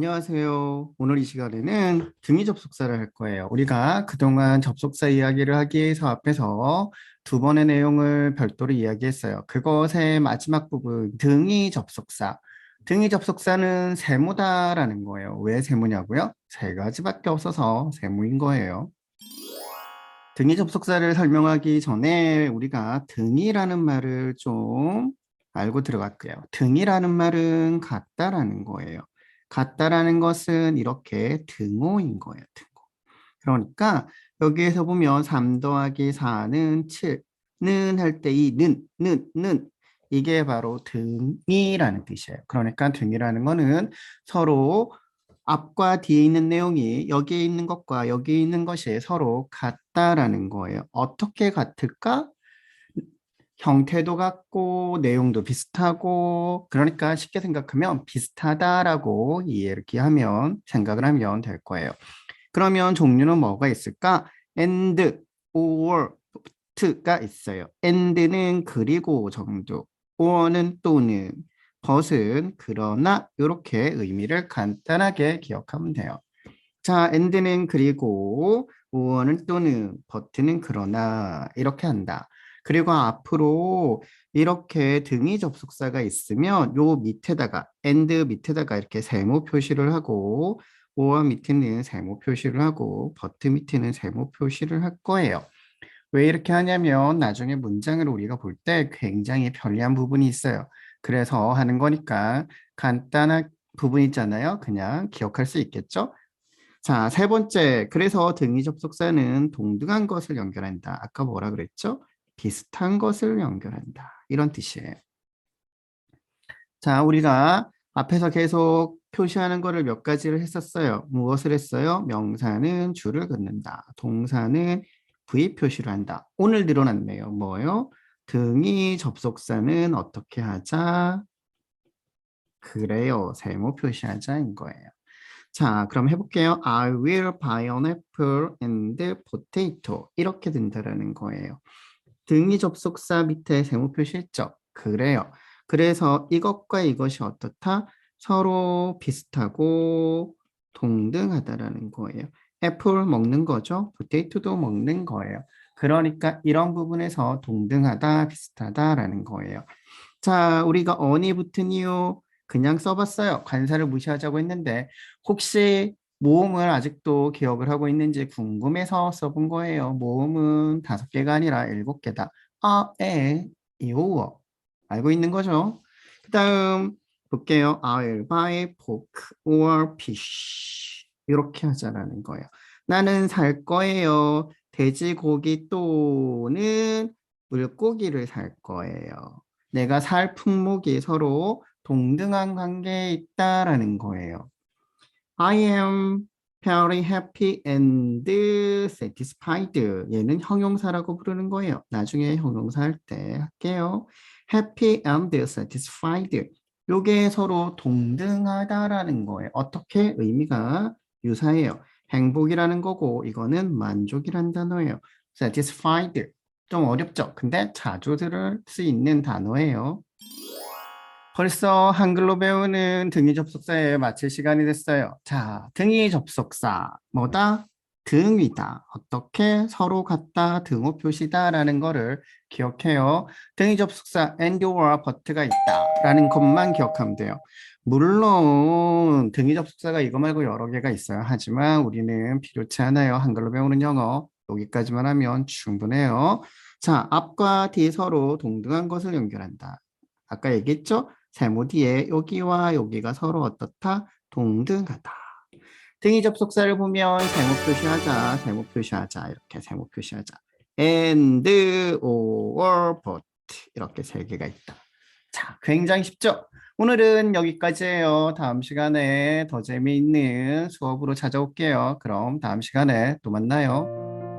안녕하세요. 오늘 이 시간에는 등위 접속사를 할 거예요. 우리가 그동안 접속사 이야기를 하기 위해서 앞에서 두 번의 내용을 별도로 이야기했어요. 그것의 마지막 부분, 등위 접속사. 등위 접속사는 세모다라는 거예요. 왜 세모냐고요? 세 가지밖에 없어서 세모인 거예요. 등위 접속사를 설명하기 전에 우리가 등이라는 말을 좀 알고 들어갈게요. 등이라는 말은 같다라는 거예요. 같다라는 것은 이렇게 등호인 거예요. 등호. 그러니까 여기에서 보면 3 더하기 4는 7는 할 때 이 는 이게 바로 등이라는 뜻이에요. 그러니까 등이라는 거는 서로 앞과 뒤에 있는 내용이 여기에 있는 것과 여기에 있는 것이 서로 같다라는 거예요. 어떻게 같을까? 형태도 같고 내용도 비슷하고 그러니까 쉽게 생각하면 비슷하다라고 이해를 하면 생각을 하면 될 거예요. 그러면 종류는 뭐가 있을까? and, or, but가 있어요. and는 그리고 정도, or는 또는, but은 그러나 이렇게 의미를 간단하게 기억하면 돼요. 자, and는 그리고, or는 또는, but는 그러나 이렇게 한다. 그리고 앞으로 이렇게 등위 접속사가 있으면 요 밑에다가 and 밑에다가 이렇게 세모 표시를 하고 or 밑에는 세모 표시를 하고 but 밑에는 세모 표시를 할 거예요. 왜 이렇게 하냐면 나중에 문장을 우리가 볼 때 굉장히 편리한 부분이 있어요. 그래서 하는 거니까 간단한 부분 있잖아요. 그냥 기억할 수 있겠죠? 자, 세 번째. 그래서 등위 접속사는 동등한 것을 연결한다. 아까 뭐라 그랬죠? 비슷한 것을 연결한다. 이런 뜻이에요. 자, 우리가 앞에서 계속 표시하는 거를 몇 가지를 했었어요. 무엇을 했어요? 명사는 줄을 긋는다. 동사는 V 표시를 한다. 오늘 늘어났네요. 뭐요? 등위 접속사는 어떻게 하자? 그래요. 세모 표시하자인 거예요. 자, 그럼 해볼게요. I will buy an apple and potato. 이렇게 된다라는 거예요. 등위 접속사 밑에 세모 표시했죠? 그래요. 그래서 이것과 이것이 어떻다? 서로 비슷하고 동등하다라는 거예요. 애플 먹는 거죠? 포테이토도 먹는 거예요. 그러니까 이런 부분에서 동등하다, 비슷하다라는 거예요. 자, 우리가 on이 붙은 이유 그냥 써봤어요. 관사를 무시하자고 했는데 혹시 모음을 아직도 기억을 하고 있는지 궁금해서 써본 거예요. 모음은 5개가 아니라 7개다. 아, 에, 이, 오. 알고 있는 거죠? 그 다음 볼게요. I'll buy pork or fish. 이렇게 하자라는 거예요. 나는 살 거예요. 돼지고기 또는 물고기를 살 거예요. 내가 살 품목이 서로 동등한 관계에 있다라는 거예요. I am very happy and satisfied. 얘는 형용사라고 부르는 거예요. 나중에 형용사 할 때 할게요. happy and satisfied. 요게 서로 동등하다라는 거예요. 어떻게 의미가 유사해요. 행복이라는 거고 이거는 만족이라는 단어예요. satisfied. 좀 어렵죠? 근데 자주 들을 수 있는 단어예요. 벌써 한글로 배우는 등위 접속사에 마칠 시간이 됐어요. 자, 등위 접속사 뭐다? 등위다. 어떻게? 서로 같다, 등호 표시다라는 거를 기억해요. 등위 접속사 and와 but가 있다라는 것만 기억하면 돼요. 물론 등위 접속사가 이거 말고 여러 개가 있어요. 하지만 우리는 필요치 않아요. 한글로 배우는 영어 여기까지만 하면 충분해요. 자, 앞과 뒤 서로 동등한 것을 연결한다. 아까 얘기했죠? 세모 뒤에 여기와 여기가 서로 어떻다? 동등하다. 등위 접속사를 보면 세모 표시하자, 세모 표시하자, 이렇게 세모 표시하자. and, or, but 이렇게 3개가 있다. 자, 굉장히 쉽죠? 오늘은 여기까지예요. 다음 시간에 더 재미있는 수업으로 찾아올게요. 그럼 다음 시간에 또 만나요.